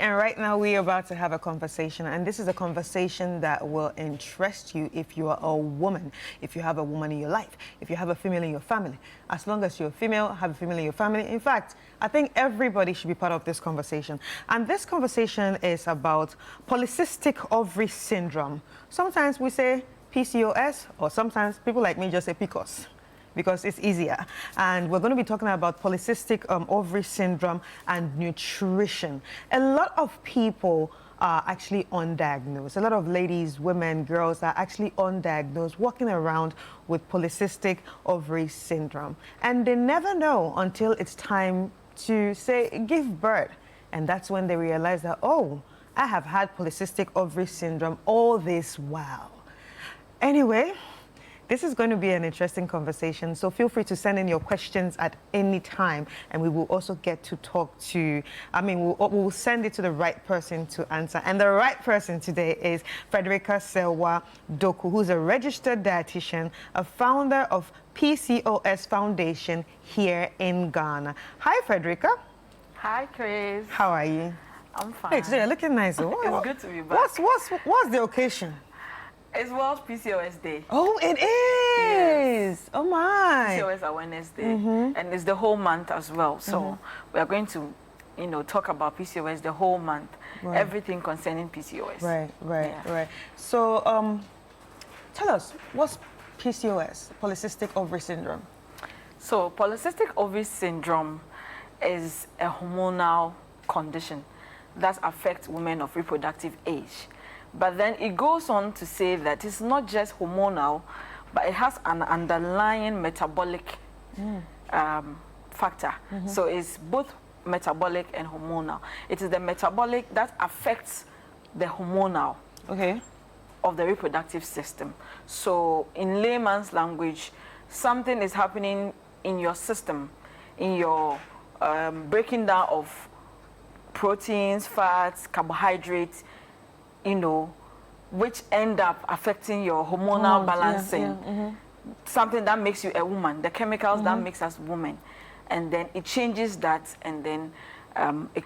And right now we are about to have a conversation, and this is a conversation that will interest you if you are a woman, if you have a woman in your life, if you have a female in your family. As long as you're a female, have a female in your family. In fact, I think everybody should be part of this conversation. And this conversation is about polycystic ovary syndrome. Sometimes we say PCOS, or sometimes people like me just say PCOS, because it's easier. And we're going to be talking about polycystic ovary syndrome and nutrition. A lot of people are actually undiagnosed. A lot of ladies, women, girls are actually undiagnosed, walking around with polycystic ovary syndrome. And they never know until it's time to say, give birth. And that's when they realize that, oh, I have had polycystic ovary syndrome all this while. Anyway, this is going to be an interesting conversation, so feel free to send in your questions at any time, and we will also get to talk to, we'll send it to the right person to answer. And the right person today is Frederica Selwa Doku, who's a registered dietitian, a founder of PCOS Foundation here in Ghana. Hi, Frederica. Hi, Chris. How are you? I'm fine. Hey, today you're looking nice. It's good to be back. What's the occasion? It's World PCOS Day. Oh, it is! Yes. Oh, my. PCOS Awareness Day. And it's the whole month as well. So we are going to, talk about PCOS the whole month. Right. Everything concerning PCOS. Right. So, tell us, what's PCOS, polycystic ovary syndrome? So, polycystic ovary syndrome is a hormonal condition that affects women of reproductive age. But then it goes on to say that it's not just hormonal, but it has an underlying metabolic factor. So it's both metabolic and hormonal. It is the metabolic that affects the hormonal of the reproductive system. So in layman's language, something is happening in your system, in your breaking down of proteins, fats, carbohydrates, which end up affecting your hormonal balancing. Something that makes you a woman, the chemicals that makes us women. And then it changes that, and then it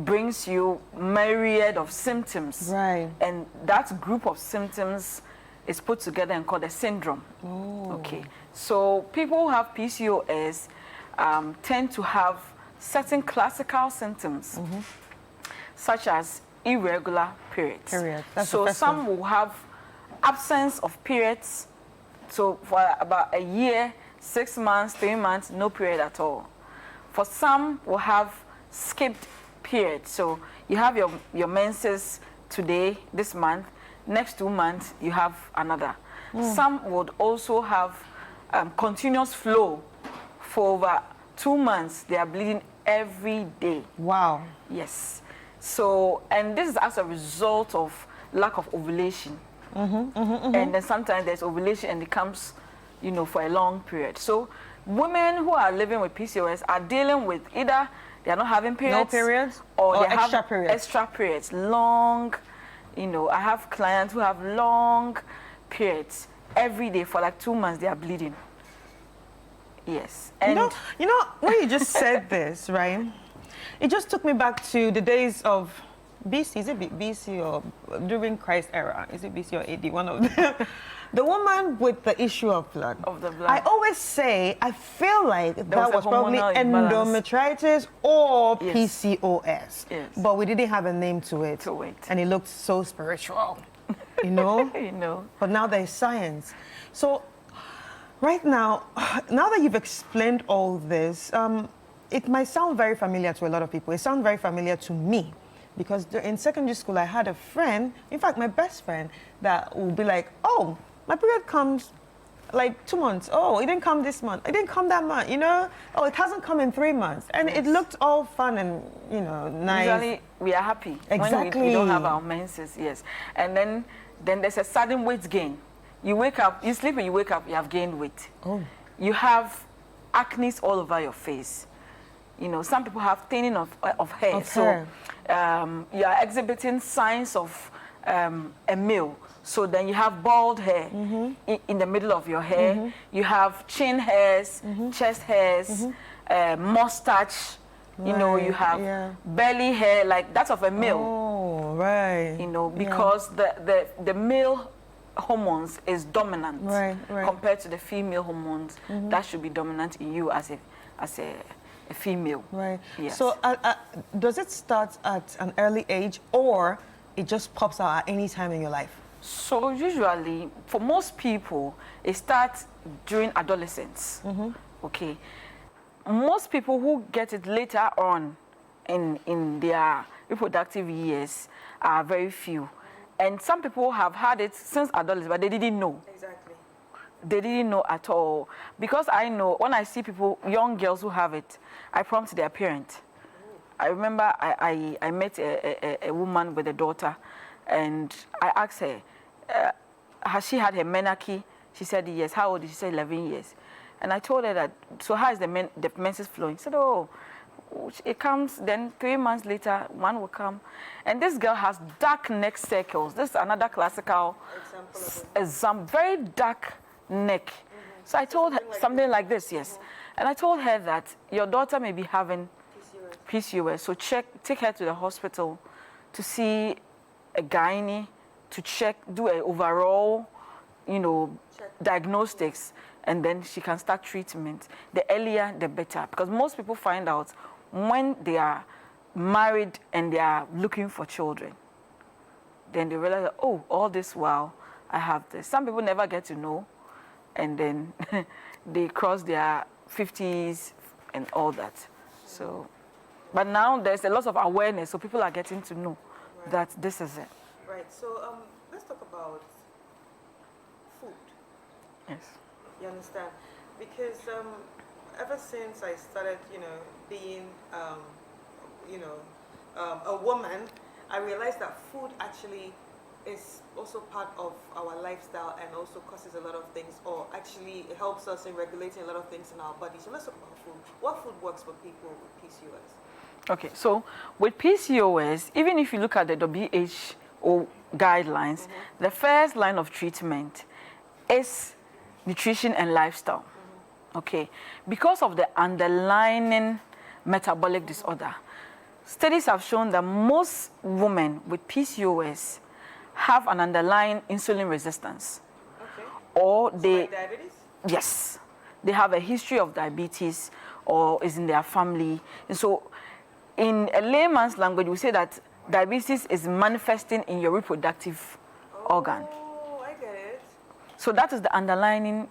brings you myriad of symptoms. Right. And that group of symptoms is put together and called a syndrome. Oh. Okay. So people who have PCOS tend to have certain classical symptoms, such as irregular periods. So some will have absence of periods. So for about a year, 6 months, 3 months, no period at all. For some will have skipped periods. So you have your menses today, this month, next 2 months you have another. Some would also have continuous flow for over 2 months. They are bleeding every day. Wow. Yes. So, and this is as a result of lack of ovulation. And then sometimes there's ovulation and it comes, for a long period. So women who are living with PCOS are dealing with either they're not having periods, or they have extra periods, long, I have clients who have long periods every day for like 2 months. They are bleeding. Yes. And when you just said this, right? It just took me back to the days of BC. Is it BC or during Christ era? Is it BC or AD? One of them. The woman with the issue of blood. I always say, I feel like that was probably endometritis or PCOS. Yes. But we didn't have a name to it. And it looked so spiritual, But now there's science. So right now that you've explained all this, it might sound very familiar to a lot of people. It sounds very familiar to me, because in secondary school, I had a friend, in fact, my best friend, that would be like, oh, my period comes like 2 months. Oh, it didn't come this month. It didn't come that month, Oh, it hasn't come in 3 months. And it looked all fun and, nice. Usually, we are happy when we don't have our menses, yes. And then there's a sudden weight gain. You wake up, you sleep and you wake up, you have gained weight. Oh. You have acne all over your face. Some people have thinning of hair. So you are exhibiting signs of a male. So then you have bald hair in the middle of your hair. You have chin hairs, chest hairs, mustache, You know, you have belly hair, like that's of a male. Oh, right. You know, because the male hormones is dominant compared to the female hormones that should be dominant in you as a female. Right. Yes. So does it start at an early age, or it just pops out at any time in your life? So usually, for most people, it starts during adolescence. Okay. Most people who get it later on in their reproductive years are very few. And some people have had it since adolescence, but they didn't know. Exactly. They didn't know at all. Because I know, when I see people, young girls who have it, I prompt their parent. I remember I met a woman with a daughter, and I asked her, has she had her menarche? She said yes. How old is she? She said 11 years. And I told her that, so how is the menses flowing? She said, oh, it comes, then 3 months later, one will come. And this girl has dark neck circles. This is another classical example, very dark neck. So I told her something like this, yes. And I told her that your daughter may be having PCOS. So take her to the hospital to see a gynae, to check, do an overall, you know, diagnostics, and then she can start treatment. The earlier, the better. Because most people find out when they are married and they are looking for children. Then they realize, that, oh, all this while I have this. Some people never get to know, and then they cross their 50s and all that. So, but now there's a lot of awareness, so people are getting to know that this is it. Right. So let's talk about food. Yes. You understand? Because ever since I started, being, a woman, I realized that food actually is also part of our lifestyle and also causes a lot of things, or actually it helps us in regulating a lot of things in our body. So let's talk about food. What food works for people with PCOS? Okay, so with PCOS, even if you look at the WHO guidelines, the first line of treatment is nutrition and lifestyle. Okay, because of the underlying metabolic disorder, studies have shown that most women with PCOS have an underlying insulin resistance. Okay. Or they, like diabetes? Yes, they have a history of diabetes or is in their family. And so in a layman's language, we say that diabetes is manifesting in your reproductive organ. Oh, I get it. So that is the underlying,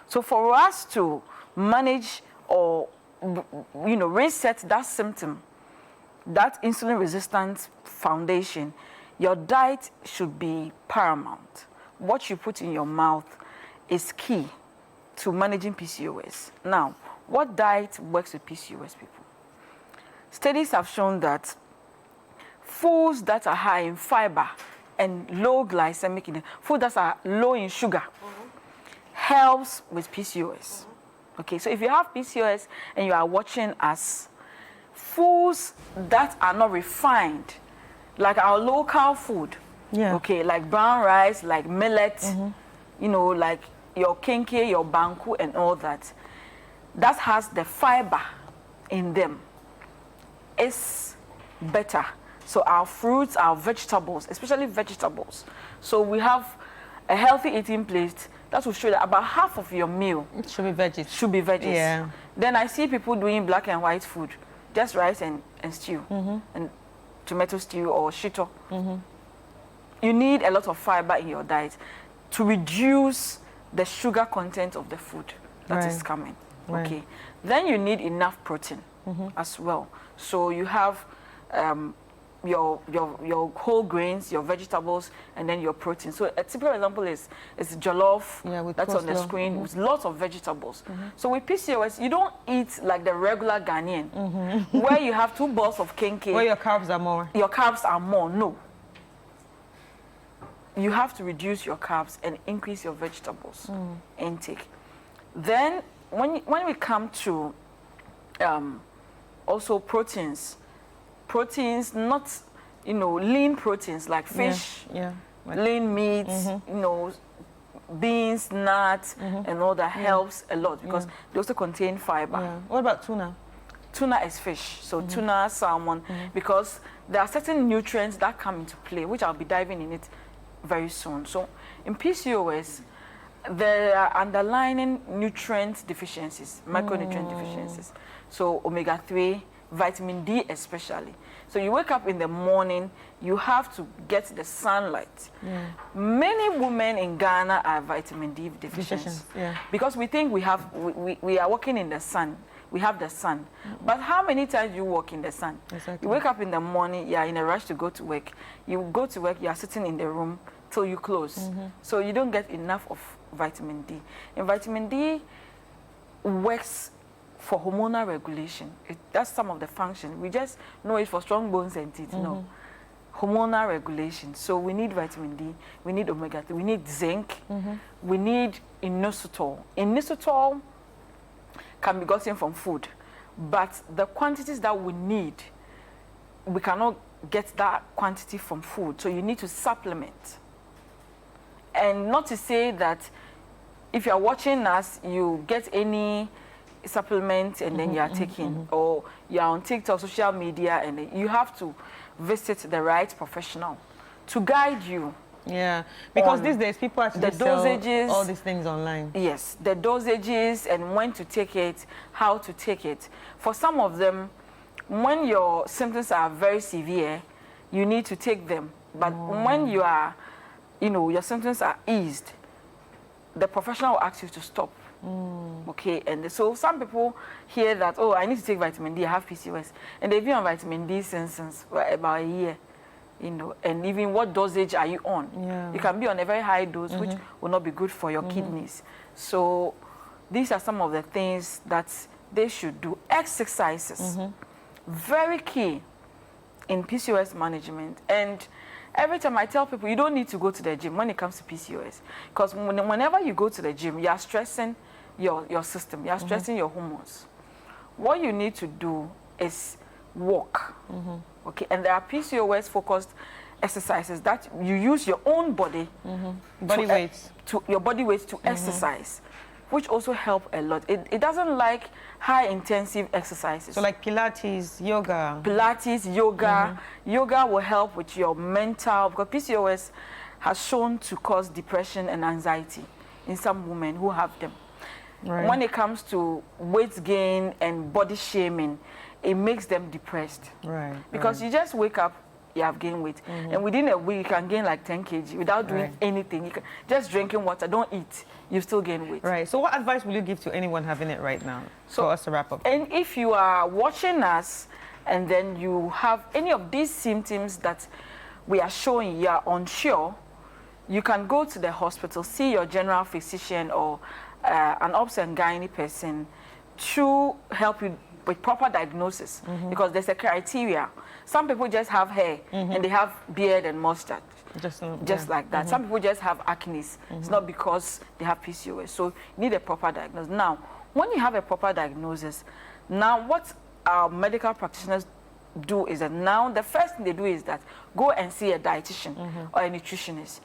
So for us to manage or, reset that symptom, that insulin resistance foundation, your diet should be paramount. What you put in your mouth is key to managing PCOS. Now, what diet works with PCOS people? Studies have shown that foods that are high in fiber and low glycemic index, food that are low in sugar, helps with PCOS. Okay, so if you have PCOS and you are watching us, foods that are not refined, like our local food, okay, like brown rice, like millet, like your kenke, your banku, and all that, that has the fiber in them, is better. So our fruits, our vegetables, especially vegetables. So we have a healthy eating plate that will show that about half of your meal should be veggies. Should be veggies. Yeah. Then I see people doing black and white food, just rice and stew, and tomato stew or shito. You need a lot of fiber in your diet to reduce the sugar content of the food that is coming. Right. Okay. Then you need enough protein as well. So you have your whole grains, your vegetables, and then your protein. So a typical example is jollof, that's on the screen, with lots of vegetables. So with PCOS, you don't eat like the regular Ghanaian, where you have 2 balls of kenke. Where your carbs are more. Your carbs are more, no. You have to reduce your carbs and increase your vegetables intake. Then when we come to also proteins, not, lean proteins like fish, lean meats, beans, nuts, and all that helps a lot because they also contain fiber. What about tuna? tuna is fish, so tuna, salmon, because there are certain nutrients that come into play, which I'll be diving in it very soon. So in PCOS, there are underlying nutrient deficiencies, micronutrient deficiencies. So omega-3, vitamin D especially. So you wake up in the morning, you have to get the sunlight. Many women in Ghana are vitamin D deficient because we think we are working in the sun. We have the sun. But how many times you walk in the sun? Exactly. You wake up in the morning, you are in a rush to go to work. You go to work, you are sitting in the room till you close. So you don't get enough of vitamin D. And vitamin D works for hormonal regulation. That's some of the function. We just know it for strong bones and teeth. No. Hormonal regulation. So we need vitamin D, we need omega-3, we need zinc, we need inositol. Inositol can be gotten from food, but the quantities that we need, we cannot get that quantity from food, so you need to supplement. And not to say that if you're watching us, you get any supplement and then you are taking, or you're on TikTok, social media, and then you have to visit the right professional to guide you. Yeah, because these days people actually the dosages, sell all these things online. Yes, the dosages and when to take it, how to take it. For some of them, when your symptoms are very severe, you need to take them. But when you are, your symptoms are eased, the professional will ask you to stop. Okay, and so some people hear that, oh, I need to take vitamin D, I have PCOS, and they've been on vitamin D since about a year. And even what dosage are you on? You can be on a very high dose, which will not be good for your kidneys. So these are some of the things that they should do. Exercises, very key in PCOS management. And every time I tell people, you don't need to go to the gym when it comes to PCOS, because whenever you go to the gym, you are stressing your system, you are stressing your hormones. What you need to do is walk. Okay, and there are PCOS focused exercises that you use your own body, body weight to exercise, which also help a lot. It doesn't like high intensive exercises. So like Pilates, yoga. Yoga will help with your mental, because PCOS has shown to cause depression and anxiety in some women who have them. When it comes to weight gain and body shaming, it makes them depressed. Because you just wake up, you have gained weight. And within a week, you can gain like 10 kg without doing anything. You can, just drinking water, don't eat, you still gain weight. So what advice will you give to anyone having it right now for us to wrap up? And if you are watching us and then you have any of these symptoms that we are showing, you are unsure, you can go to the hospital, see your general physician or an obs and gynae person to help you with proper diagnosis, because there's a criteria. Some people just have hair and they have beard and mustache, just like that. Some people just have acne. It's not because they have PCOS. So you need a proper diagnosis. Now, when you have a proper diagnosis, now what our medical practitioners do is that now the first thing they do is that go and see a dietitian or a nutritionist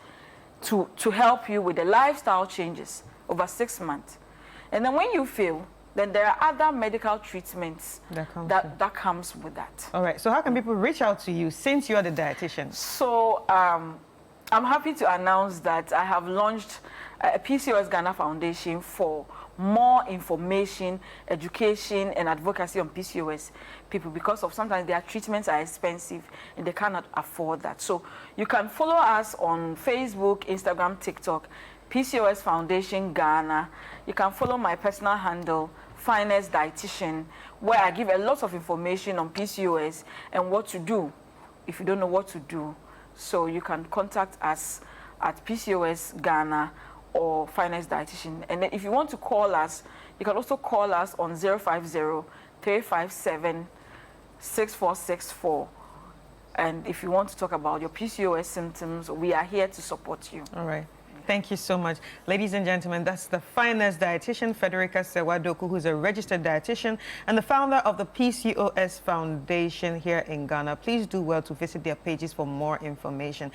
to help you with the lifestyle changes over 6 months. And then when you fail, then there are other medical treatments that comes with that. All right, so how can people reach out to you since you are the dietitian? So I'm happy to announce that I have launched a PCOS Ghana Foundation for more information, education, and advocacy on PCOS people, because of sometimes their treatments are expensive and they cannot afford that. So you can follow us on Facebook, Instagram, TikTok, PCOS Foundation Ghana. You can follow my personal handle, Finest Dietitian, where I give a lot of information on PCOS and what to do if you don't know what to do. So you can contact us at PCOS Ghana or Finest Dietitian. And then if you want to call us, you can also call us on 050-357-6464. And if you want to talk about your PCOS symptoms, we are here to support you. All right. Thank you so much. Ladies and gentlemen, that's the Finest Dietitian, Frederica Sewadoku, who's a registered dietitian and the founder of the PCOS Foundation here in Ghana. Please do well to visit their pages for more information.